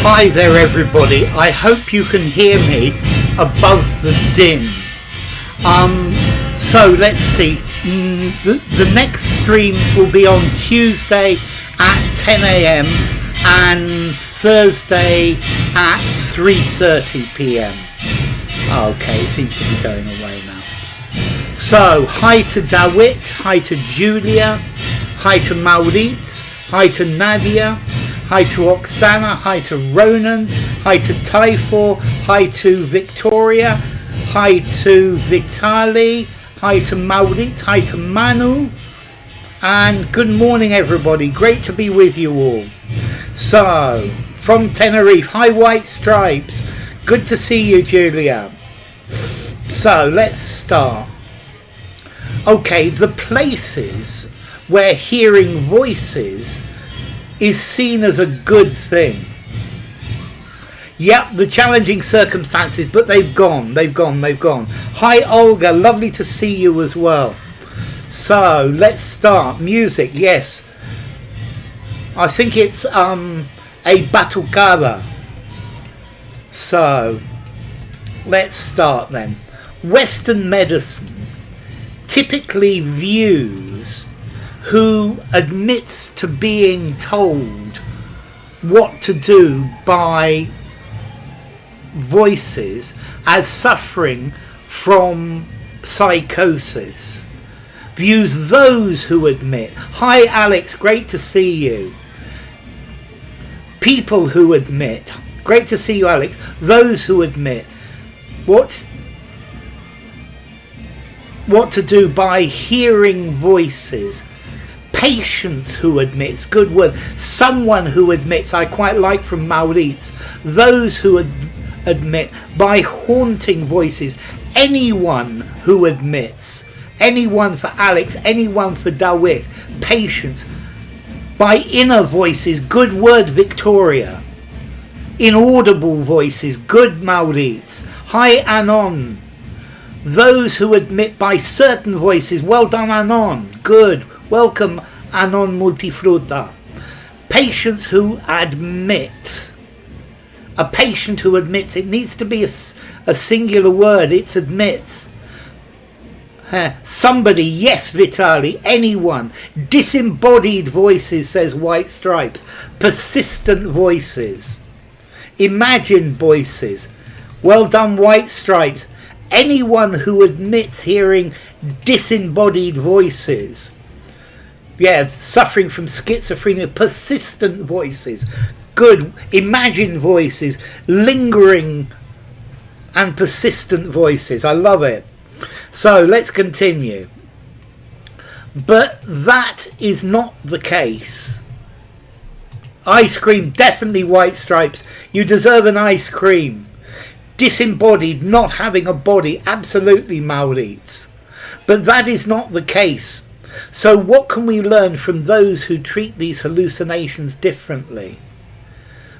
Hi there everybody, I hope you can hear me above the din. So let's see, the next streams will be on Tuesday at 10 AM and Thursday at 3:30 PM. Okay, it seems to be going away now. So, hi to Dawit, hi to Julia, hi to Maurits, hi to Nadia, hi to Oksana, hi to Ronan, hi to Typhor, hi to Victoria, hi to Vitali, hi to Maurits, hi to Manu, and good morning everybody, great to be with you all. So, from Tenerife, hi White Stripes, good to see you Julia. So, let's start. Okay, the places where hearing voices is seen as a good thing. Yep, the challenging circumstances, but they've gone. Hi Olga, lovely to see you as well. So, let's start. Music, yes. I think it's a batucada. So, let's start then. Western medicine typically views who admits to being told what to do by voices as suffering from psychosis. Views those who admit. Hi Alex, great to see you. People who admit. Great to see you Alex. Those who admit what to do by hearing voices. Patients who admits, good word. Someone who admits, I quite like from Maurits. Those who admit by haunting voices. Anyone who admits. Anyone for Alex, anyone for Dawit. Patients. By inner voices, good word Victoria. Inaudible voices, good Maurits. Hi Anon. Those who admit by certain voices, well done Anon, good. Welcome, Anon Multifruta. Patients who admit. A patient who admits. It needs to be a singular word. It's admits. Somebody, yes, Vitali. Anyone. Disembodied voices, says White Stripes. Persistent voices. Imagined voices. Well done, White Stripes. Anyone who admits hearing disembodied voices. Yeah, suffering from schizophrenia, persistent voices, good, imagined voices, lingering and persistent voices. I love it. So let's continue. But that is not the case. Ice cream, definitely White Stripes. You deserve an ice cream. Disembodied, not having a body, absolutely Maurits. But that is not the case. So what can we learn from those who treat these hallucinations differently?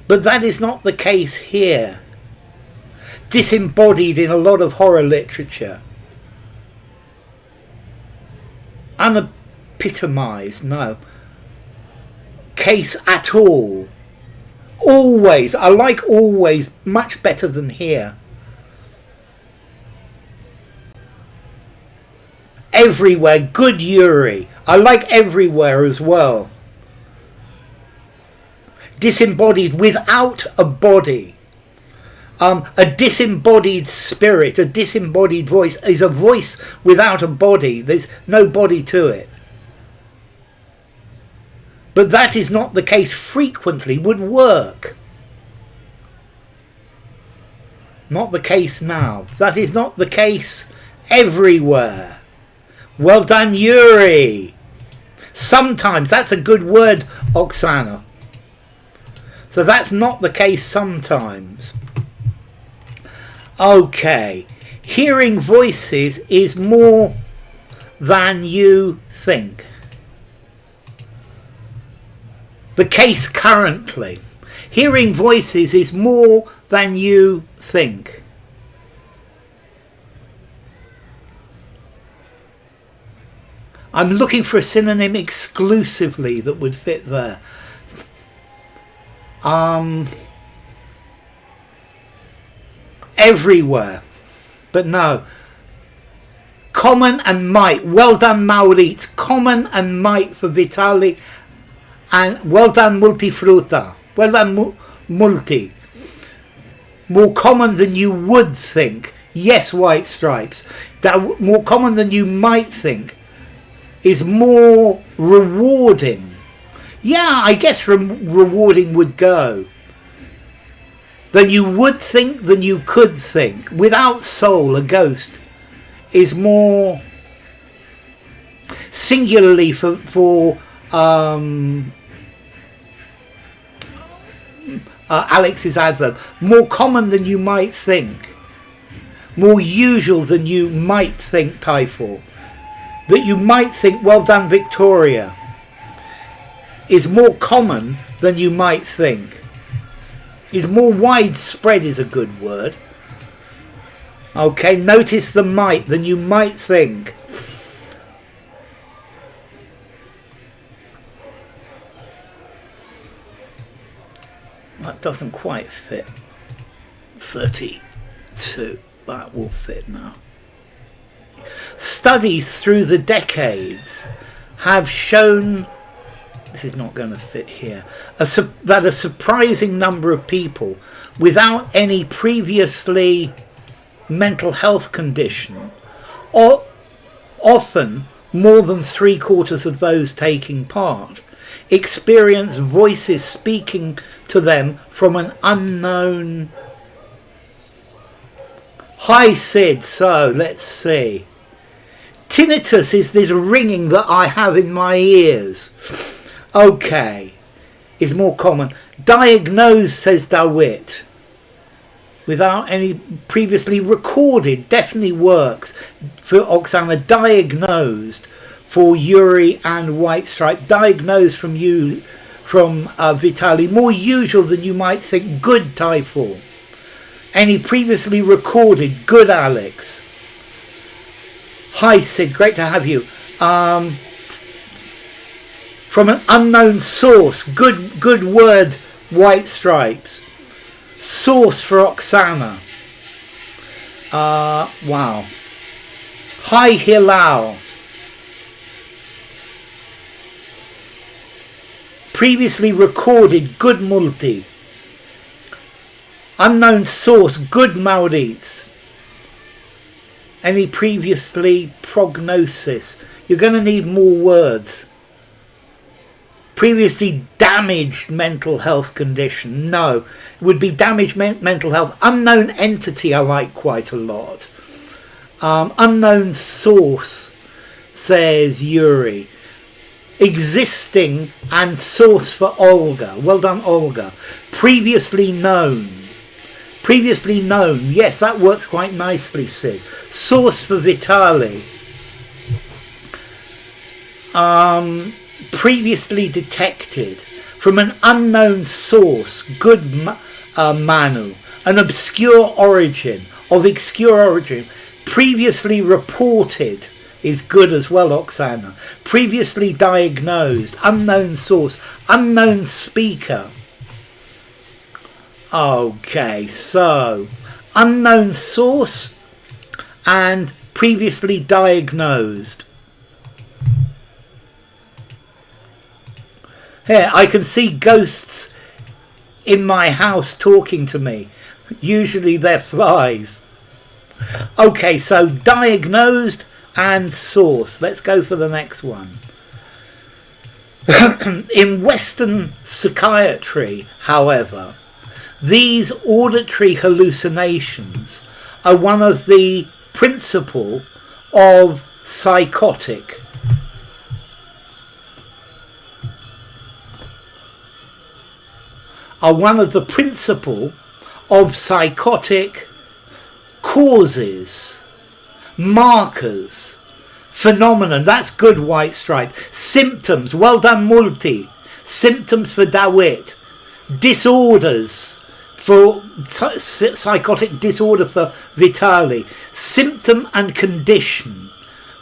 But that is not the case here. Disembodied in a lot of horror literature. Unepitomized, no. Case at all. Always, I like always much better than here. Everywhere, good Yuri. I like everywhere as well. Disembodied, without a body. A disembodied spirit, a disembodied voice is a voice without a body. There's no body to it. But that is not the case frequently, would work. Not the case now. That is not the case everywhere. Well done, Yuri. Sometimes, that's a good word, Oksana. So that's not the case sometimes. Okay. Hearing voices is more than you think. The case currently. Hearing voices is more than you think. I'm looking for a synonym exclusively that would fit there. everywhere. But no. Common and might. Well done, Maurits. Common and might for Vitali. And well done, Multifruta. Well done, Multi. More common than you would think. Yes, White Stripes. That more common than you might think is more rewarding. Yeah, I guess rewarding would go. Than you would think, than you could think. Without soul, a ghost is more singularly for Alex's adverb, more common than you might think, more usual than you might think, Typhoon, that you might think, well done, Victoria, is more common than you might think, is more widespread is a good word. Okay, notice the might than you might think. That doesn't quite fit. 32. That will fit now. Studies through the decades have shown, this is not going to fit here, that a surprising number of people without any previously mental health condition, or often more than 3/4 of those taking part, experience voices speaking to them from an unknown. Hi Sid, so let's see. Tinnitus is this ringing that I have in my ears. Okay, is more common. Diagnosed, says Dawit. Without any previously recorded, definitely works for Oksana. Diagnosed for Yuri and White Stripe. Diagnosed from you, from Vitali. More usual than you might think. Good, Typhoon. Any previously recorded. Good, Alex. Hi Sid, great to have you. From an unknown source. Good word, White Stripes. Source for Oksana. Wow. Hi Hilal. Previously recorded. Good Multi. Unknown source. Good Maurits. Any previously prognosis. You're going to need more words. Previously damaged mental health condition. No, it would be damaged mental health. Unknown entity I like quite a lot. Unknown source, says Yuri. Existing and source for Olga. Well done, Olga. Previously known. Previously known. Yes, that works quite nicely, Sid. Source for Vitali. Previously detected. From an unknown source. Good, Manu. An obscure origin. Of obscure origin. Previously reported is good as well, Oksana. Previously diagnosed. Unknown source. Unknown speaker. Okay, so unknown source and previously diagnosed. Here, I can see ghosts in my house talking to me. Usually they're flies. Okay, so diagnosed and source. Let's go for the next one. In Western psychiatry, however, these auditory hallucinations are one of the principle of psychotic. Are one of the principle of psychotic causes, markers, phenomenon. That's good, White Stripe. Symptoms. Well done, Multi. Symptoms for Dawit. Disorders for psychotic disorder for Vitali. Symptom and condition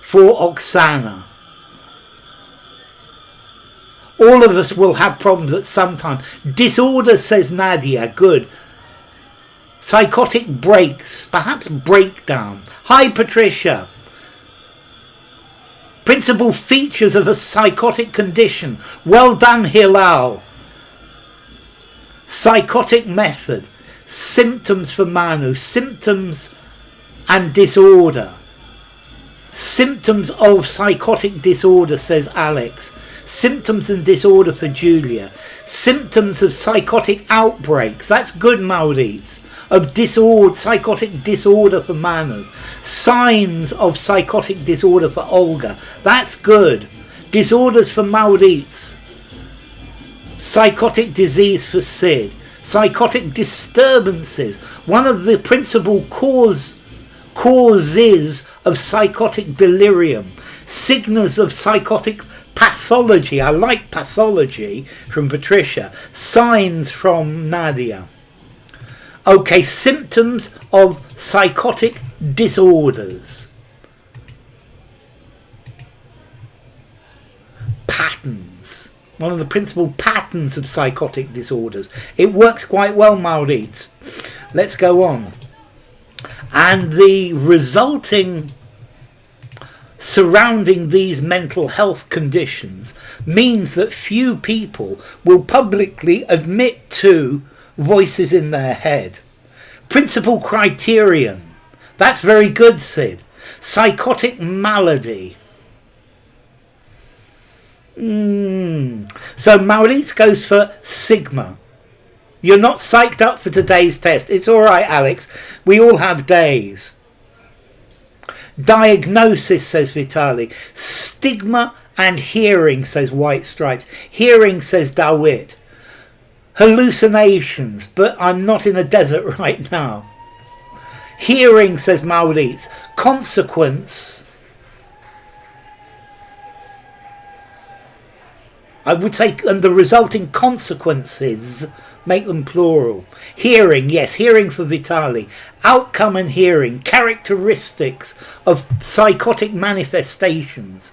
for Oksana. All of us will have problems at some time. Disorder, says Nadia. Good. Psychotic breaks, perhaps breakdown. Hi Patricia. Principal features of a psychotic condition. Well done Hilal. Psychotic method. Symptoms for Manu. Symptoms and disorder. Symptoms of psychotic disorder, says Alex. Symptoms and disorder for Julia. Symptoms of psychotic outbreaks. That's good, Maurits. Of disorder, psychotic disorder for Manu. Signs of psychotic disorder for Olga. That's good. Disorders for Maurits. Psychotic disease for Sid. Psychotic disturbances. One of the principal causes of psychotic delirium. Signals of psychotic pathology. I like pathology from Patricia. Signs from Nadia. Okay, symptoms of psychotic disorders. Patterns. One of the principal patterns of psychotic disorders. It works quite well, Maurits. Let's go on. And the resulting surrounding these mental health conditions means that few people will publicly admit to voices in their head. Principal criterion. That's very good, Sid. Psychotic malady. So Maurits goes for sigma. You're not psyched up for today's test. It's all right, Alex. We all have days. Diagnosis, says Vitali. Stigma and hearing, says White Stripes. Hearing, says Dawit. Hallucinations, but I'm not in a desert right now. Hearing, says Maurits. Consequence. I would say, and the resulting consequences, make them plural. Hearing, yes, hearing for Vitali. Outcome and hearing, characteristics of psychotic manifestations.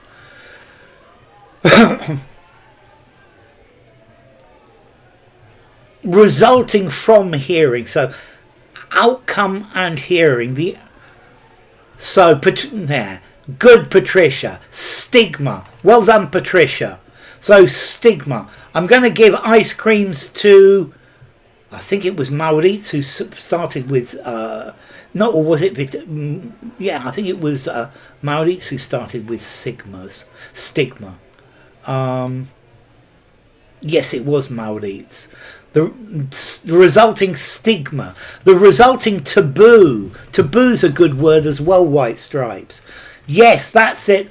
Resulting from hearing, so outcome and hearing. Good, Patricia. Stigma. Well done, Patricia. So stigma. I'm going to give ice creams to, I think it was Maurits who started with, I think it was Maurits who started with stigma. Yes, it was Maurits. The resulting stigma, the resulting taboo. Taboo's a good word as well, White Stripes. Yes, that's it.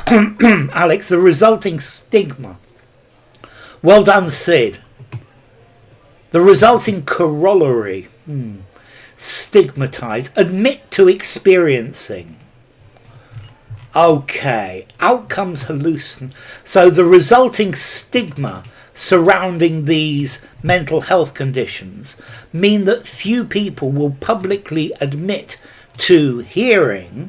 Alex, the resulting stigma. Well done, Sid. The resulting corollary. Stigmatized. Admit to experiencing. Okay. Outcomes hallucin. So the resulting stigma surrounding these mental health conditions mean that few people will publicly admit to hearing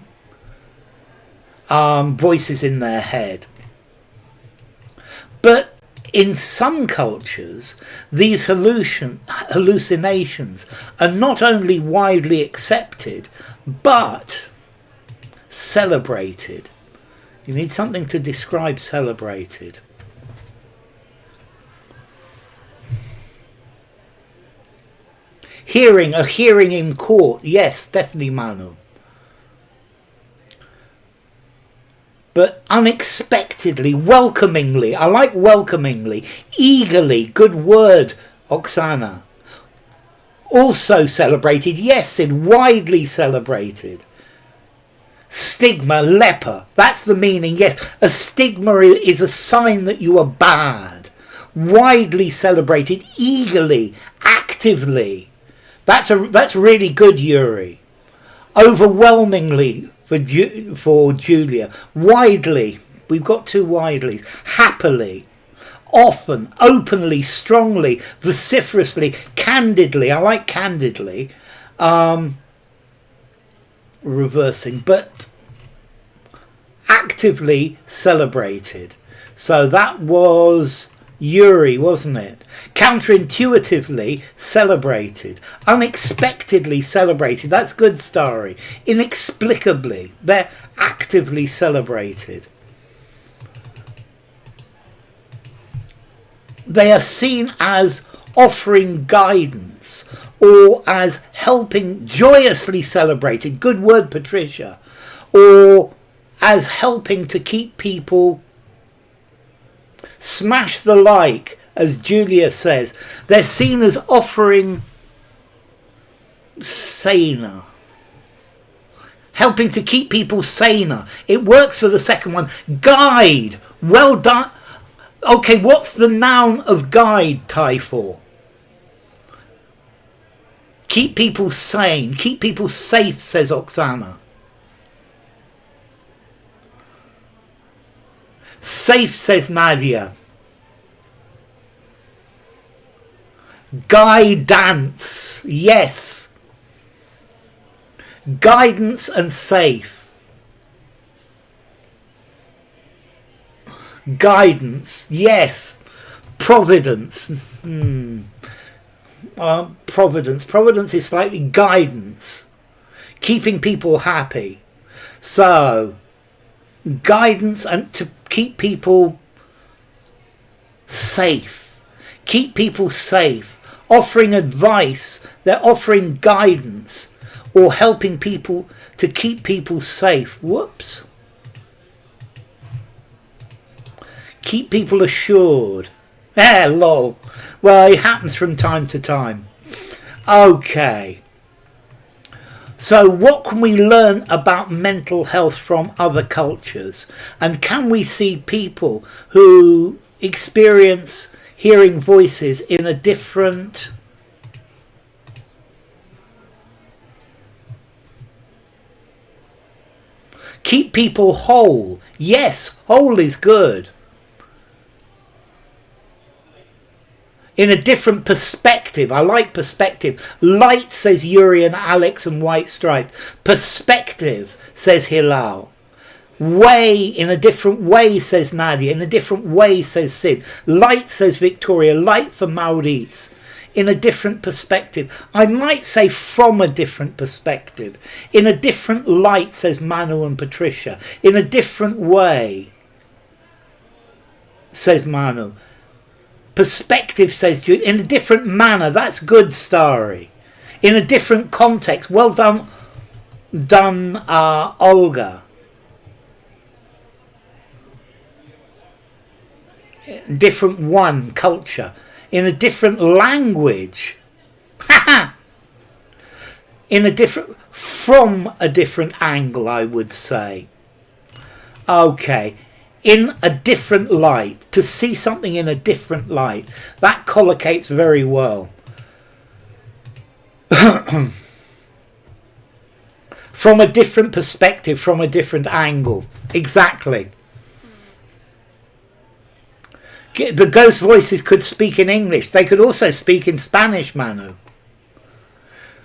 voices in their head. But in some cultures, these hallucinations are not only widely accepted, but celebrated. You need something to describe celebrated. Hearing, a hearing in court. Yes, definitely, Manu. But unexpectedly, welcomingly. I like welcomingly. Eagerly. Good word, Oksana. Also celebrated. Yes, Sid. Widely celebrated. Stigma, leper. That's the meaning. Yes, a stigma is a sign that you are bad. Widely celebrated. Eagerly. Actively. That's really good, Yuri. Overwhelmingly for Julia. Widely. We've got two widely. Happily. Often. Openly. Strongly. Vociferously. Candidly. I like candidly. Reversing. But actively celebrated. So that was Yuri, wasn't it? Counterintuitively celebrated. Unexpectedly celebrated. That's good, Starry. Inexplicably. They're actively celebrated. They are seen as offering guidance or as helping, joyously celebrated. Good word, Patricia. Or as helping to keep people. Smash the like, as Julia says. They're seen as offering saner. Helping to keep people saner. It works for the second one. Guide. Well done. Okay, what's the noun of guide, Typhor? Keep people sane. Keep people safe, says Oksana. Safe, says Nadia. Guidance. Yes. Guidance and safe. Guidance. Yes. Providence. Providence. Providence is slightly guidance. Keeping people happy. So, guidance and to keep people safe. Keep people safe. Offering advice. They're offering guidance or helping people to keep people safe. Whoops. Keep people assured. Lol. Well, it happens from time to time. Okay. So what can we learn about mental health from other cultures? And can we see people who experience hearing voices in a different keep people whole? Yes, whole is good. In a different perspective. I like perspective. Light, says Yuri and Alex and White Stripe. Perspective, says Hilal. Way, in a different way, says Nadia. In a different way, says Sid. Light, says Victoria. Light for Maurits. In a different perspective. I might say from a different perspective. In a different light, says Manu and Patricia. In a different way, says Manu. Perspective, says Jude. In a different manner. That's good, Starry. In a different context. Well done, Olga. Different one, culture. In a different language. In a different, from a different angle, I would say. Okay. In a different light. To see something in a different light. That collocates very well. From a different perspective, from a different angle. Exactly. The ghost voices could speak in English. They could also speak in Spanish, Manu.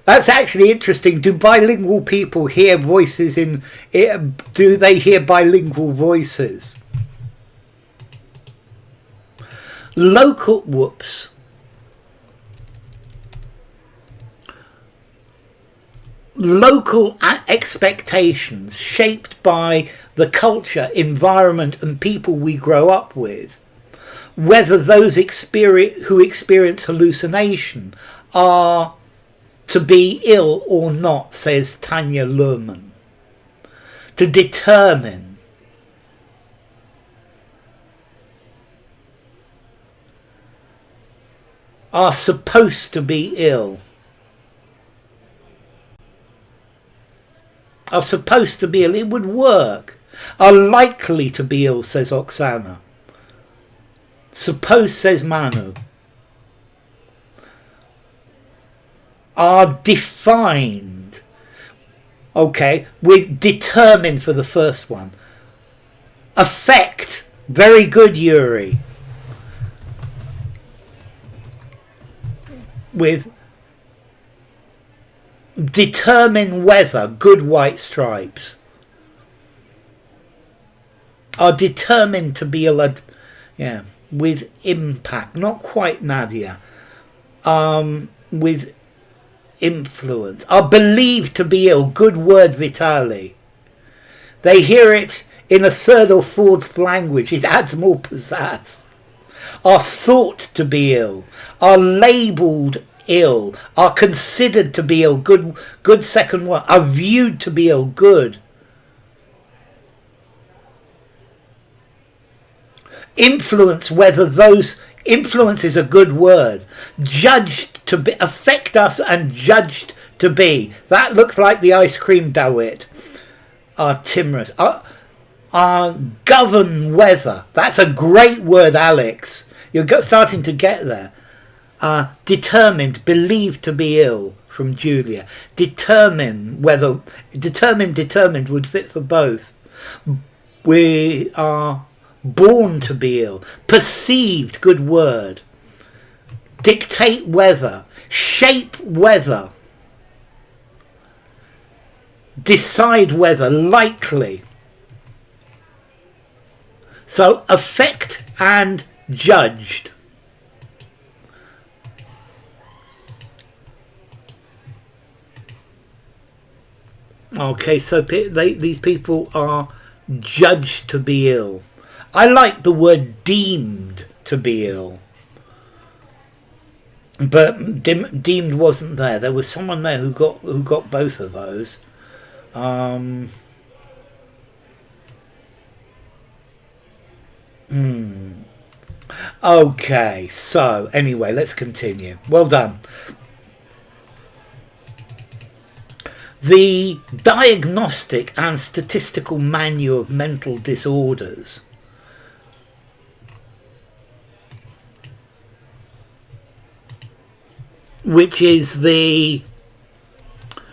That's actually interesting. Do bilingual people hear voices in... Do they hear bilingual voices? Local... Whoops. Local expectations shaped by the culture, environment and people we grow up with. Whether those who experience hallucination are to be ill or not, says Tanya Lerman. To determine. Are supposed to be ill. Are supposed to be ill. It would work. Are likely to be ill, says Oksana. Suppose, says Manu. Are defined. Okay, we're determined for the first one. Affect. Very good, Yuri. With determine whether. Good, White Stripes. Are determined to be ill. Yeah. with impact. Not quite, Nadia. With influence. Are believed to be ill. Good word, Vitali. They hear it in a third or fourth language. It adds more pizzazz. Are thought to be ill. Are labelled ill. Are considered to be ill. Good second one. Are viewed to be ill. Good. Influence, whether those... Influence is a good word. Judged to be... Affect us and judged to be. That looks like the ice cream Dawit. Are timorous. Are govern weather. That's a great word, Alex. You're starting to get there. Determined, believed to be ill, from Julia. Determine whether... Determined would fit for both. We are born to be ill. Perceived, good word. Dictate weather. Shape weather. Decide whether, likely. So affect and judged. Okay, so these people are judged to be ill. I like the word deemed to be ill. But deemed wasn't there. There was someone there who got both of those. Okay, so anyway, let's continue. Well done. The Diagnostic and Statistical Manual of Mental Disorders, which is the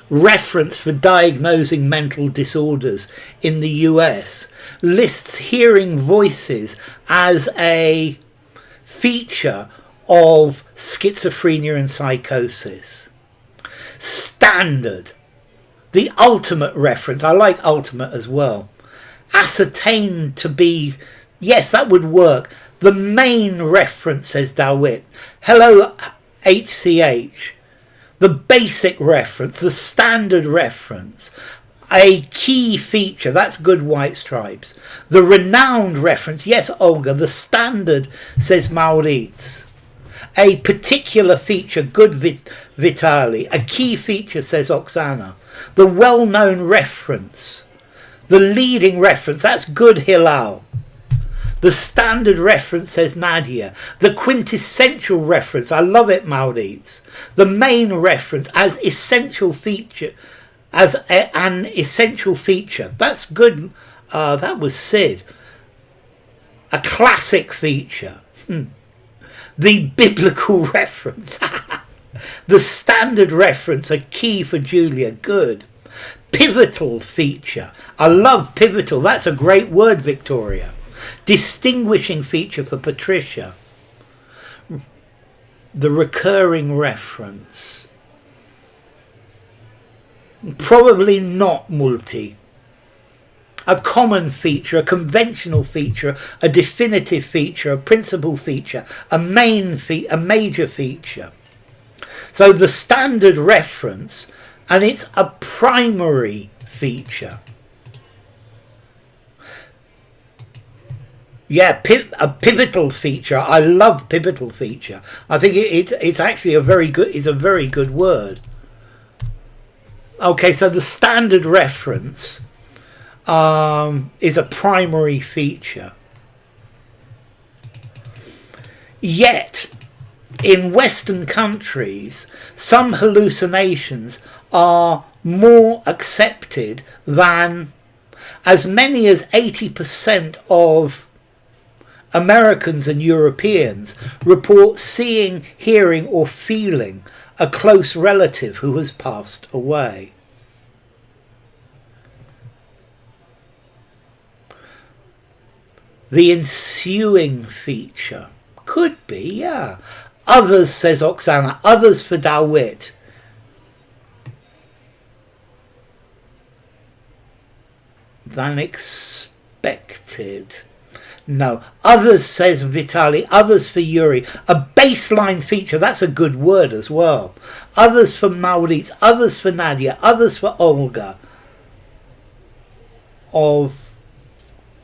reference for diagnosing mental disorders in the US, lists hearing voices as a feature of schizophrenia and psychosis. Standard, the ultimate reference, I like ultimate as well. Ascertained to be, yes, that would work. The main reference, says Dawit. Hello, HCH. The basic reference, the standard reference, a key feature, that's good, White Stripes. The renowned reference, yes, Olga, the standard, says Maurits. A particular feature, good, Vitali. A key feature, says Oksana. The well-known reference, the leading reference, that's good, Hilal. The standard reference, says Nadia. The quintessential reference, I love it, Maurits. The main reference as essential feature, as an essential feature. That's good. That was Sid. A classic feature. The biblical reference. The standard reference, a key for Julia. Good. Pivotal feature. I love pivotal. That's a great word, Victoria. Distinguishing feature for Patricia. The recurring reference. Probably not multi. A common feature, a conventional feature, a definitive feature, a principal feature, a major feature. So the standard reference, and it's a primary feature. Yeah, a pivotal feature. I love pivotal feature. I think it's actually a very good word. Okay, so the standard reference is a primary feature. Yet, in Western countries, some hallucinations are more accepted than as many as 80% of Americans and Europeans report seeing, hearing or feeling a close relative who has passed away. The ensuing feature could be, yeah. Others, says Oksana, others for Dawit. Than expected. No. Others, says Vitali. Others for Yuri. A baseline feature. That's a good word as well. Others for Maurice. Others for Nadia. Others for Olga. Of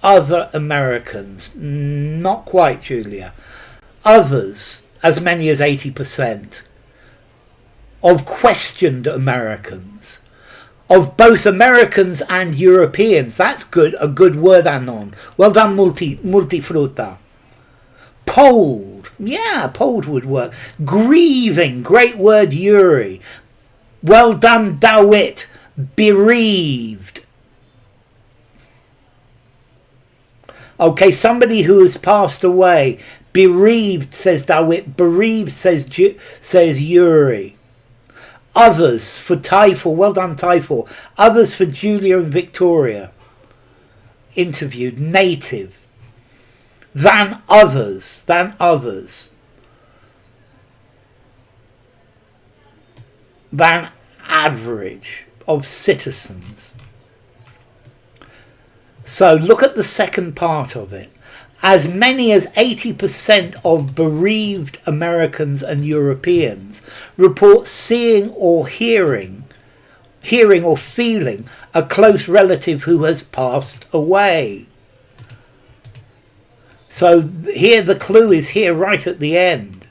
other Americans. Not quite, Julia. Others, as many as 80%. Of questioned Americans. Of both Americans and Europeans. That's good. A good word, Anon. Well done, multifruta. Polled. Yeah, polled would work. Grieving. Great word, Yuri. Well done, Dawit. Bereaved. Okay, somebody who has passed away. Bereaved, says Dawit. Bereaved, says Yuri. Others for Typhor. Well done, Typhor. Others for Julia and Victoria. Interviewed. Native. Than others. Than others. Than average of citizens. So look at the second part of it. As many as 80% of bereaved Americans and Europeans report seeing or hearing or feeling a close relative who has passed away. So here the clue is here right at the end.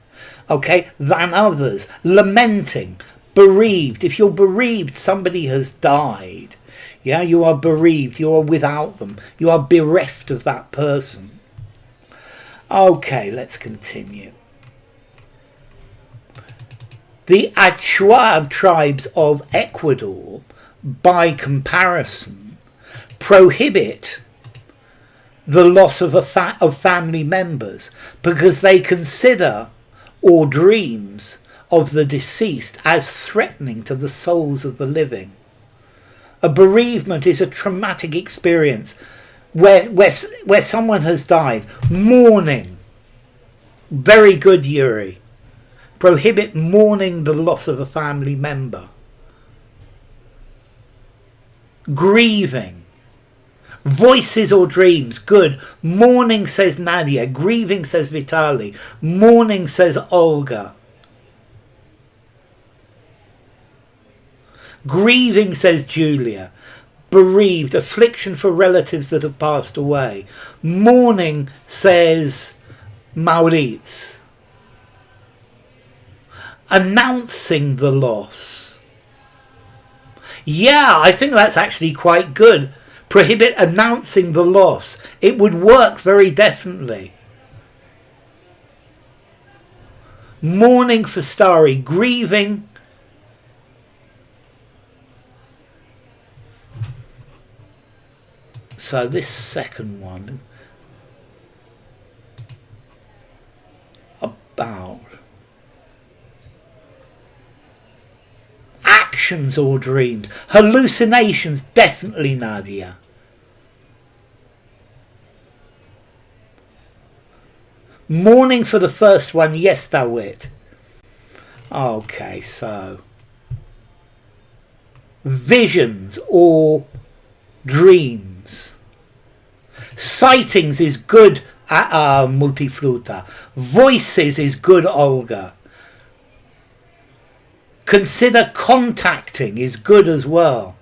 Okay, than others. Lamenting, bereaved. If you're bereaved, somebody has died. Yeah, you are bereaved. You are without them. You are bereft of that person. Okay, let's continue. The Achuar tribes of Ecuador, by comparison, prohibit the loss of family members because they consider or dreams of the deceased as threatening to the souls of the living. A bereavement is a traumatic experience where someone has died. Mourning. Very good, Yuri. Prohibit mourning the loss of a family member. Grieving. Voices or dreams. Good. Mourning, says Nadia. Grieving, says Vitali. Mourning, says Olga. Grieving, says Julia. Bereaved, affliction for relatives that have passed away. Mourning, says Maurice. Announcing the loss. Yeah, I think that's actually quite good. Prohibit announcing the loss. It would work very definitely. Mourning for Starry. Grieving. So this second one, about actions or dreams. Hallucinations, definitely, Nadia. Mourning for the first one, yes, Dawit. Okay, so visions or dreams. Sightings is good, multifruta. Voices is good, Olga. Consider contacting is good as well.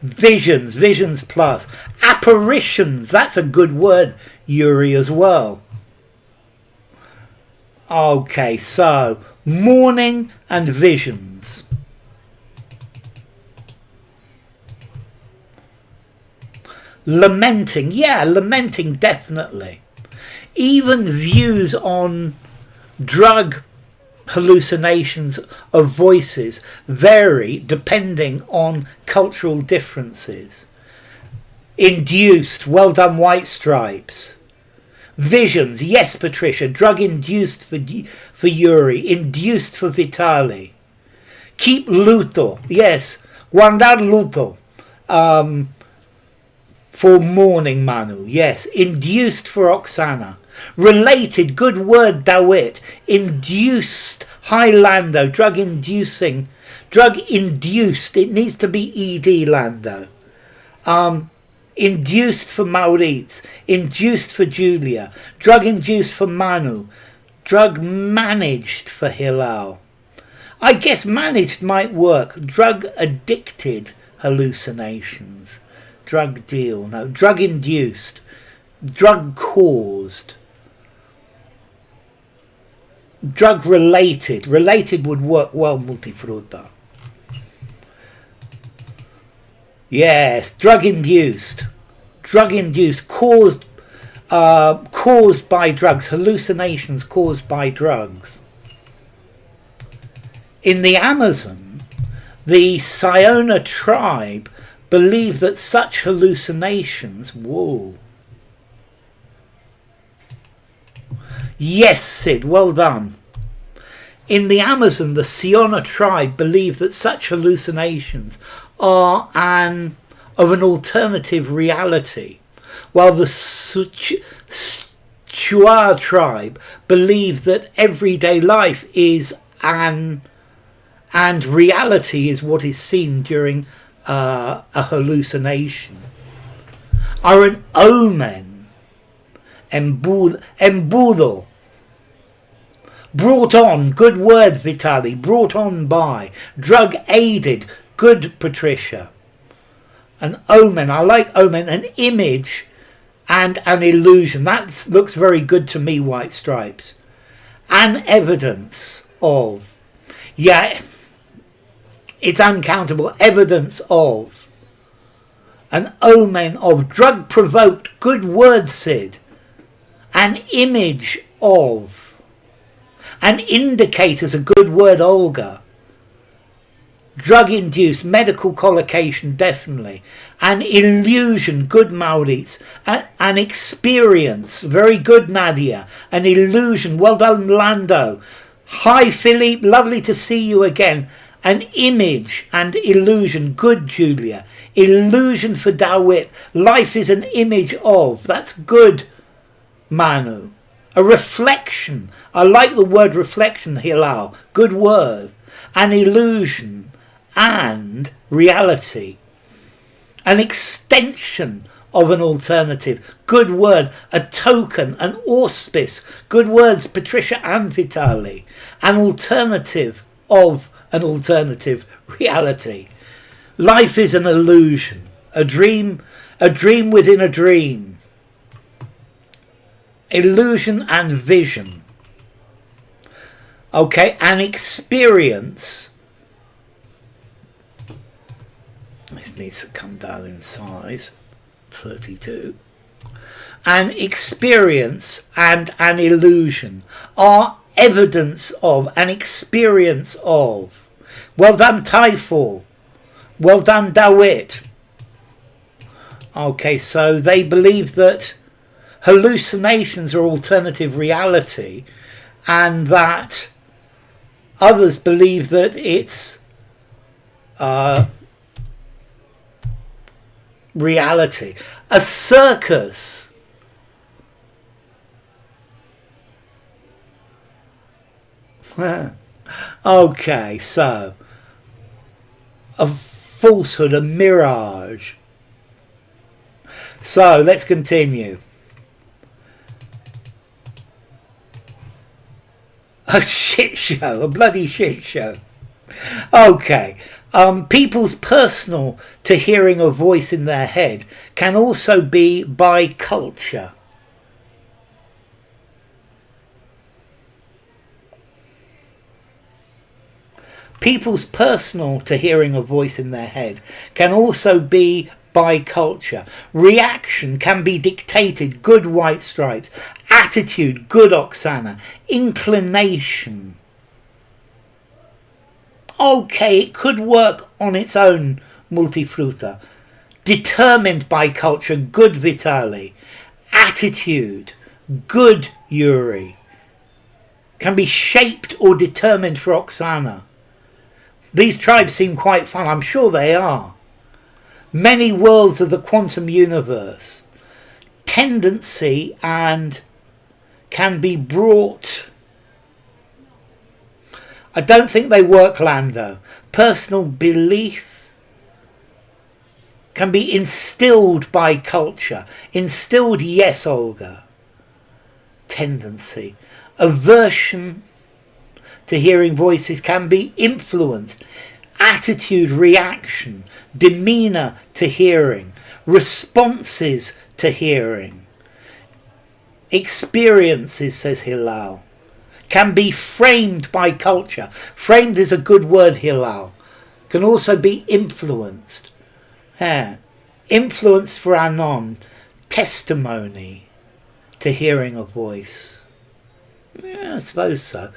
Visions plus. Apparitions, that's a good word, Yuri, as well. Okay, so mourning and visions. Lamenting, yeah, lamenting definitely. Even views on drug hallucinations of voices vary depending on cultural differences. Induced, well done, White Stripes. Visions, yes, Patricia. Drug induced for Yuri, induced for Vitali. Keep luto, yes. Guardar luto. For mourning, Manu, yes. Induced for Oksana. Related, good word, Dawit. Induced, Highlando. Drug inducing. Drug induced, it needs to be ED, Lando. induced for Maurice, induced for Julia, drug induced for Manu, drug managed for Hilal. I guess managed might work. Drug addicted hallucinations. Drug deal, no. Drug induced. Drug caused. Drug related. Related would work well, multifruta. Yes, drug induced. Drug induced, caused by drugs. Hallucinations caused by drugs. In the Amazon, the Siona tribe believe that such hallucinations, whoa. Yes, Sid, well done. In the Amazon, the Siona tribe believe that such hallucinations are of an alternative reality, while the Chua tribe believe that everyday life is and reality is what is seen during a hallucination. Are an omen, embudo, brought on, good word Vitali, brought on by, drug aided, good Patricia. An omen, I like omen, an image and an illusion. That looks very good to me, White Stripes. An evidence of, yeah, it's uncountable, evidence of, an omen of, drug provoked, good word Sid, an image of, an indicator's a good word Olga, drug induced, medical collocation definitely, an illusion, good Maurice, an experience, very good Nadia, an illusion, well done Lando, hi Philippe, lovely to see you again. An image and illusion, good Julia. Illusion for Dawit. Life is an image of. That's good, Manu. A reflection. I like the word reflection, Hilal. Good word. An illusion and reality. An extension of an alternative. Good word. A token. An auspice. Good words, Patricia and Vitali. An alternative of an alternative reality. Life is an illusion, a dream within a dream. Illusion and vision. Okay, an experience. This needs to come down in size. 32. An experience and an illusion are evidence of, an experience of. Well done, Typhor. Well done, Dawit. Okay, so they believe that hallucinations are alternative reality and that others believe that it's reality. A circus. Okay, so a falsehood, a mirage. So let's continue. A shit show, a bloody shit show. Okay, people's personal to hearing a voice in their head can also be by culture. People's personal to hearing a voice in their head can also be by culture. Reaction can be dictated, good White Stripes. Attitude, good Oksana. Inclination. Okay, it could work on its own, Multifruta. Determined by culture, good Vitali. Attitude, good Yuri. Can be shaped or determined for Oksana. These tribes seem quite fun. I'm sure they are. Many worlds of the quantum universe. Tendency and can be brought. I don't think they work, Lando. Personal belief. Can be instilled by culture. Instilled, yes, Olga. Tendency. Aversion to hearing voices can be influenced. Attitude, reaction, demeanour to hearing, responses to hearing, experiences, says Hilal, can be framed by culture. Framed is a good word, Hilal. Can also be influenced. Yeah. Influence for Anon, testimony to hearing a voice. Yeah, I suppose so.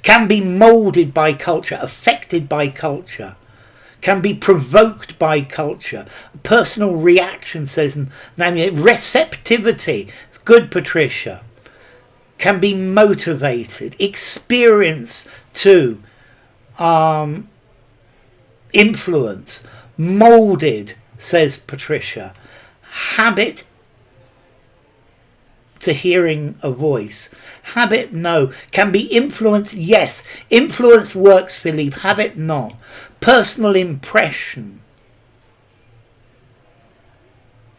Can be moulded by culture, affected by culture. Can be provoked by culture. Personal reaction, says Namia. Receptivity. It's good, Patricia. Can be motivated. Experience too. Influence. Moulded, says Patricia. Habit to hearing a voice. Habit, no. Can be influenced, yes. Influence works, Philippe. Habit, not. Personal impression.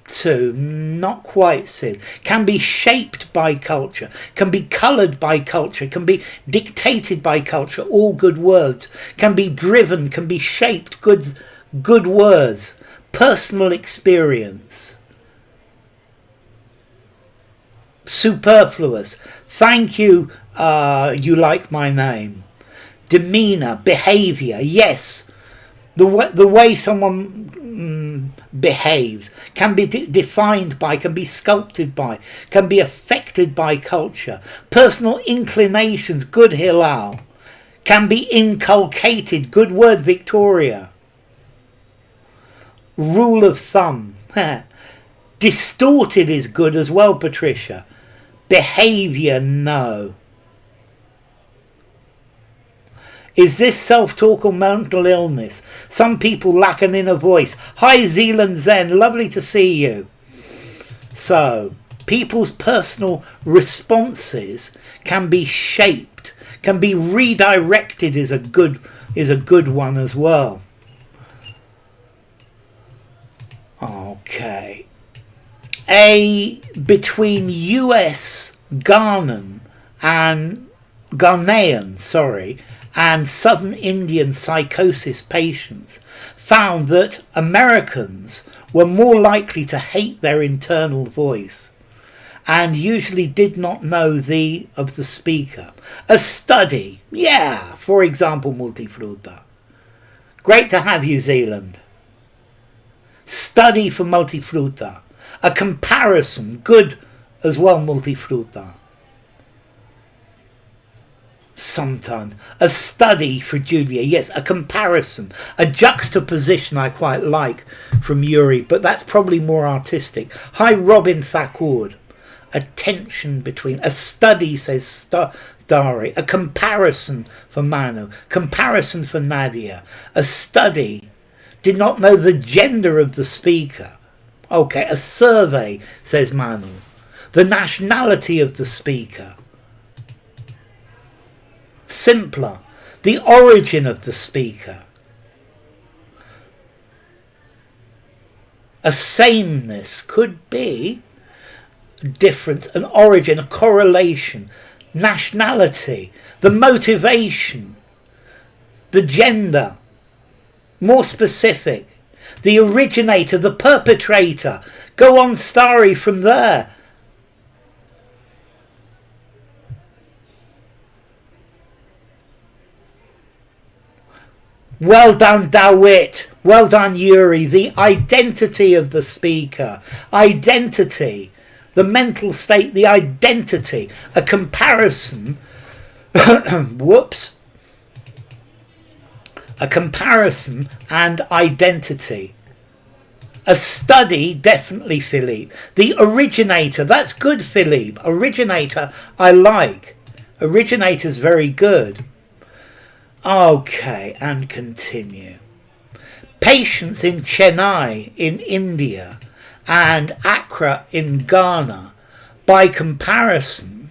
Two, not quite, Sid. Can be shaped by culture. Can be coloured by culture. Can be dictated by culture. All good words. Can be driven. Can be shaped. Good words. Personal experience. Superfluous. Thank you, you like my name. Demeanour, behaviour, yes. The way someone behaves can be defined by, can be sculpted by, can be affected by culture. Personal inclinations, good Hilal. Can be inculcated, good word Victoria. Rule of thumb. Distorted is good as well, Patricia. Behaviour, no. Is this self-talk or mental illness? Some people lack an inner voice. Hi, Zealand Zen. Lovely to see you. So, people's personal responses can be shaped, can be redirected is a good one as well. Okay. Between US Ghanaian and Southern Indian psychosis patients found that Americans were more likely to hate their internal voice and usually did not know of the speaker. A study, yeah, for example, Multifruta. Great to have you, Zealand. Study for Multifruta. A comparison, good as well, Multifruta. Sometimes. A study for Julia, yes, a comparison. A juxtaposition I quite like from Yuri, but that's probably more artistic. Hi, Robin Thakur. A tension between. A study, says Dari. A comparison for Manu. Comparison for Nadia. A study. Did not know the gender of the speaker. Okay, a survey, says Manu. The nationality of the speaker. Simpler. The origin of the speaker. A sameness could be difference, an origin, a correlation. Nationality. The motivation. The gender. More specific. The originator, the perpetrator. Go on, Starry, from there. Well done, Dawit. Well done, Yuri. The identity of the speaker. Identity. The mental state, the identity. A comparison. Whoops. A comparison and identity. A study, definitely, Philippe. The originator, that's good, Philippe. Originator, I like. Originator's very good. Okay, and continue. Patients in Chennai in India and Accra in Ghana, by comparison,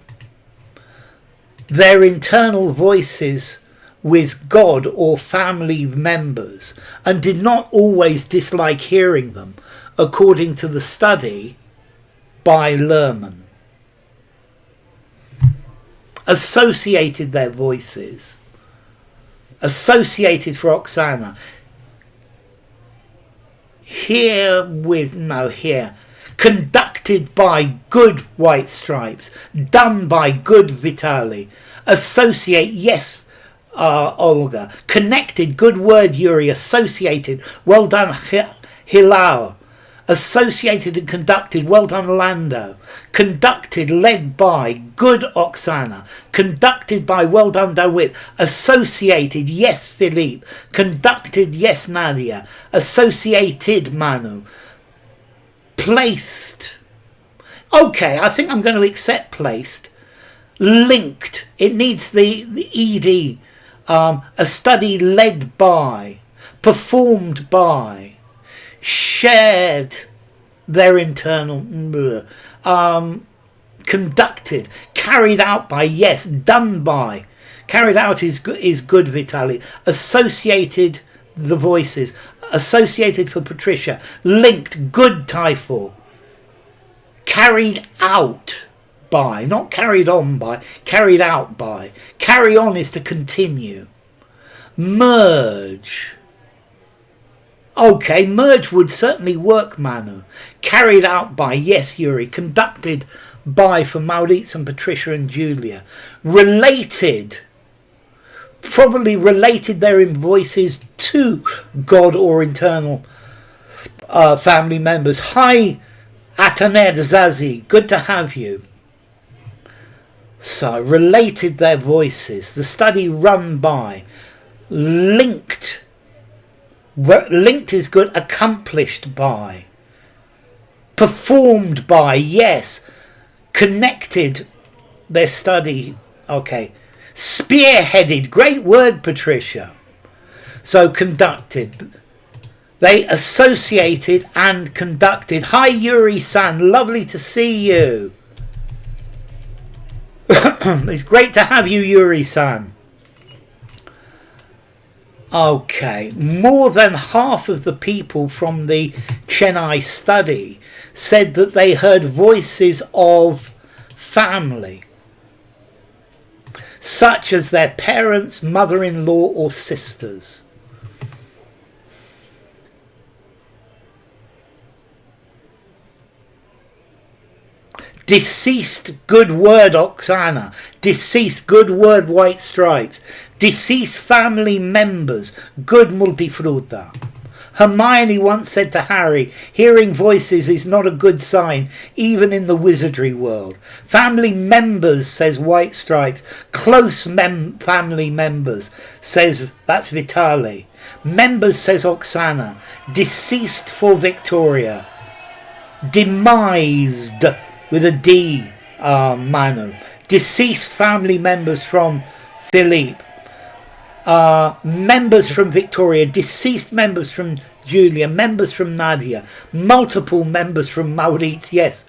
their internal voices with God or family members and did not always dislike hearing them, according to the study by Lerman. Associated their voices. Associated for Oksana. Conducted by good White Stripes. Done by good Vitali. Associate, yes, Olga. Connected, good word, Yuri. Associated, well done, Hilal. Associated and conducted, well done, Lando. Conducted, led by, good Oksana. Conducted by, well done, Dawit. Associated, yes, Philippe. Conducted, yes, Nadia. Associated, Manu. Placed. Okay, I think I'm going to accept placed. Linked. It needs the ed. A study led by. Performed by. Shared their internal, conducted, carried out by, yes, done by, carried out is good, Vitali, associated the voices, associated for Patricia, linked, good, Typhoon, carried out by, not carried on by, carried out by, carry on is to continue, merge. Okay, merge would certainly work, Manu. Carried out by, yes, Yuri. Conducted by for Maurits and Patricia and Julia. Related, probably related their voices to God or internal family members. Hi, Ataner Zazi, good to have you. So, related their voices. The study run by. Linked. Linked is good, accomplished by, performed by, yes, connected their study, okay, spearheaded, great word, Patricia. So conducted, they associated and conducted. Hi, Yuri-san, lovely to see you. It's great to have you, Yuri-san. Okay, more than half of the people from the Chennai study said that they heard voices of family, such as their parents, mother-in-law or sisters. Deceased, good word, Oksana. Deceased, good word, White Stripes. Deceased family members, good Multifruta. Hermione once said to Harry, hearing voices is not a good sign, even in the wizardry world. Family members, says White Stripes. Close family members, says, that's Vitali. Members, says Oksana. Deceased for Victoria. Demised, with a D, Manu. Deceased family members from Philippe. Members from Victoria, deceased members from Julia, members from Nadia, multiple members from Maurits, yes,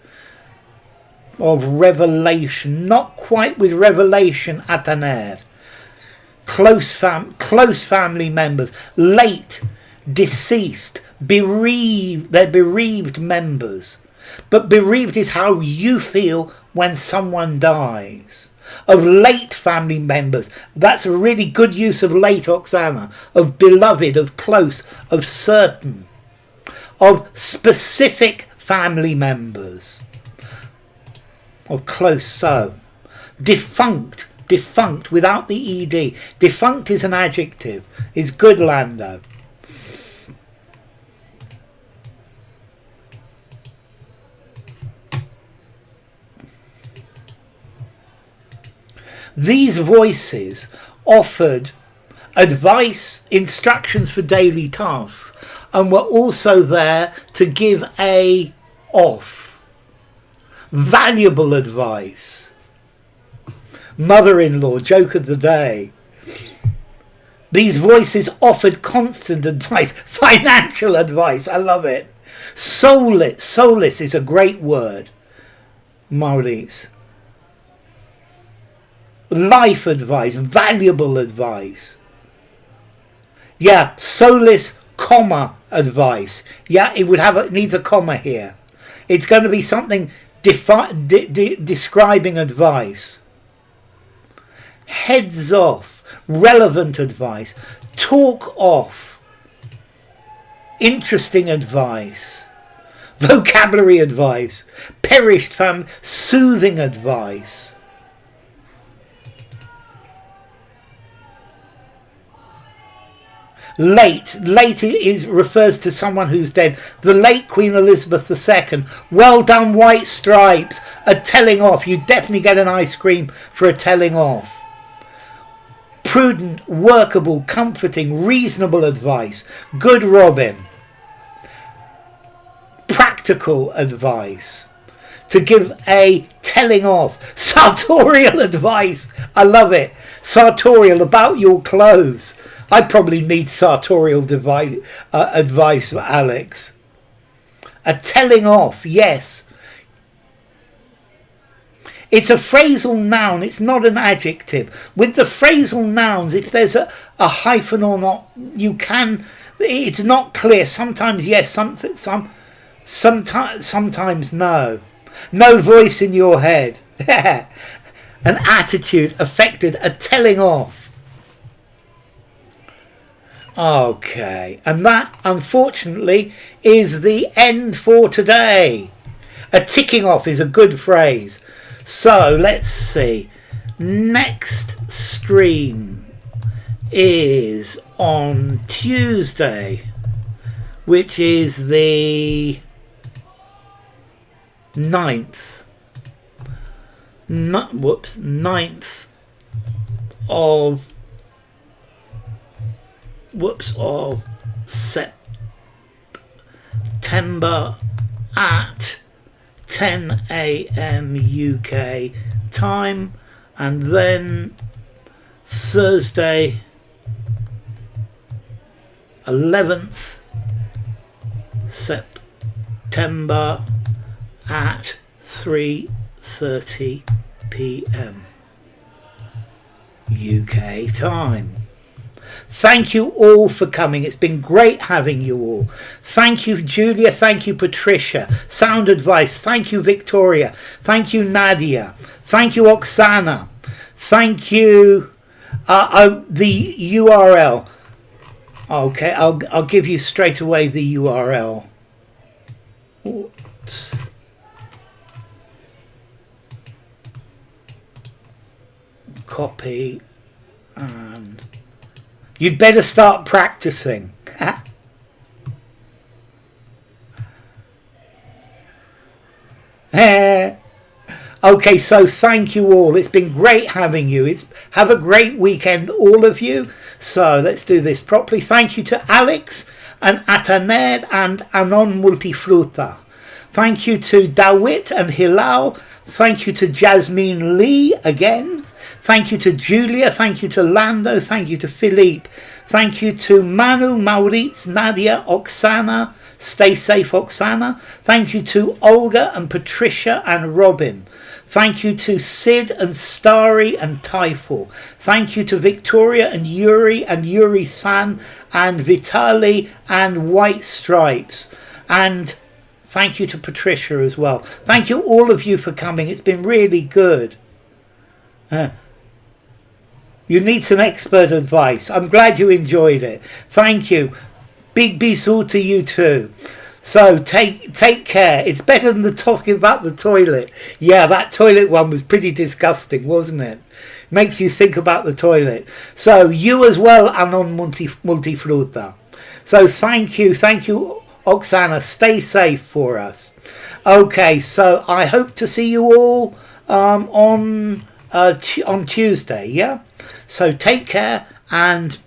of Revelation, not quite with Revelation, Ataner. Close family members, late, deceased, bereaved, they're bereaved members. But bereaved is how you feel when someone dies. Of late family members, that's a really good use of late, Oksana. Of beloved, of close, of certain. Of specific family members. Of close, so. Defunct without the ed. Defunct is an adjective. Is good, Lando. These voices offered advice, instructions for daily tasks, and were also there to give valuable advice. Mother-in-law, joke of the day. These voices offered constant advice, financial advice, I love it. Solace is a great word, Maurice. Life advice, valuable advice. Yeah, solace, comma advice. Yeah, it would have it needs a comma here. It's going to be something describing advice. Heads off, relevant advice. Talk off, interesting advice. Vocabulary advice. Perished family, soothing advice. Late refers to someone who's dead. The late Queen Elizabeth II. Well done, White Stripes. A telling off. You definitely get an ice cream for a telling off. Prudent, workable, comforting, reasonable advice. Good, Robin. Practical advice. To give a telling off. Sartorial advice. I love it. Sartorial, about your clothes. I probably need sartorial advice for Alex. A telling off, yes. It's a phrasal noun, it's not an adjective. With the phrasal nouns, if there's a hyphen or not, you can, it's not clear. Sometimes yes, sometimes no. No voice in your head. An attitude affected, a telling off. Okay, and that, unfortunately, is the end for today. A ticking off is a good phrase. So, let's see. Next stream is on Tuesday, which is the 9th. 9th of September at 10 a.m. UK time, and then Thursday 11th September at 3:30 p.m. UK time. Thank you all for coming. It's been great having you all. Thank you, Julia. Thank you, Patricia. Sound advice. Thank you, Victoria. Thank you, Nadia. Thank you, Oksana. Thank you. The URL. Okay, I'll give you straight away the URL. Oops. Copy and you'd better start practicing. Okay, so thank you all. It's been great having you. Have a great weekend, all of you. So let's do this properly. Thank you to Alex and Ataner and Anon Multifruta. Thank you to Dawit and Hilal. Thank you to Jasmine Lee again. Thank you to Julia. Thank you to Lando. Thank you to Philippe. Thank you to Manu, Maurits, Nadia, Oksana. Stay safe, Oksana. Thank you to Olga and Patricia and Robin. Thank you to Sid and Starry and Typhor. Thank you to Victoria and Yuri San and Vitali and White Stripes. And thank you to Patricia as well. Thank you all of you for coming. It's been really good. You need some expert advice. I'm glad you enjoyed it. Thank you. Big bisous to you too. So take care. It's better than the talking about the toilet. Yeah, that toilet one was pretty disgusting, wasn't it? Makes you think about the toilet. So you as well, Anon Multifruta. So thank you, Oksana. Stay safe for us. Okay, so I hope to see you all on Tuesday. Yeah. So take care, and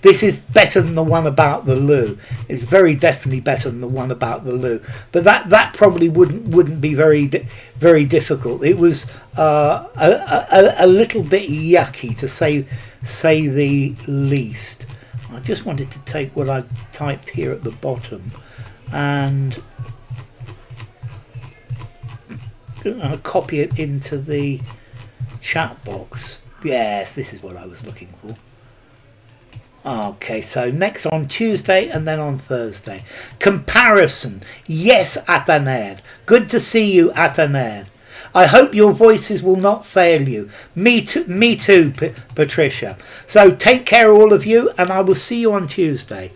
this is better than the one about the loo. It's very definitely better than the one about the loo. But that probably wouldn't be very difficult. It was a little bit yucky, to say the least. I just wanted to take what I typed here at the bottom and copy it into the chat box. Yes, this is what I was looking for. Okay, so next on Tuesday and then on Thursday. Comparison. Yes, Ataner. Good to see you, Ataner. I hope your voices will not fail you. Me too, Patricia. So take care, all of you, and I will see you on Tuesday.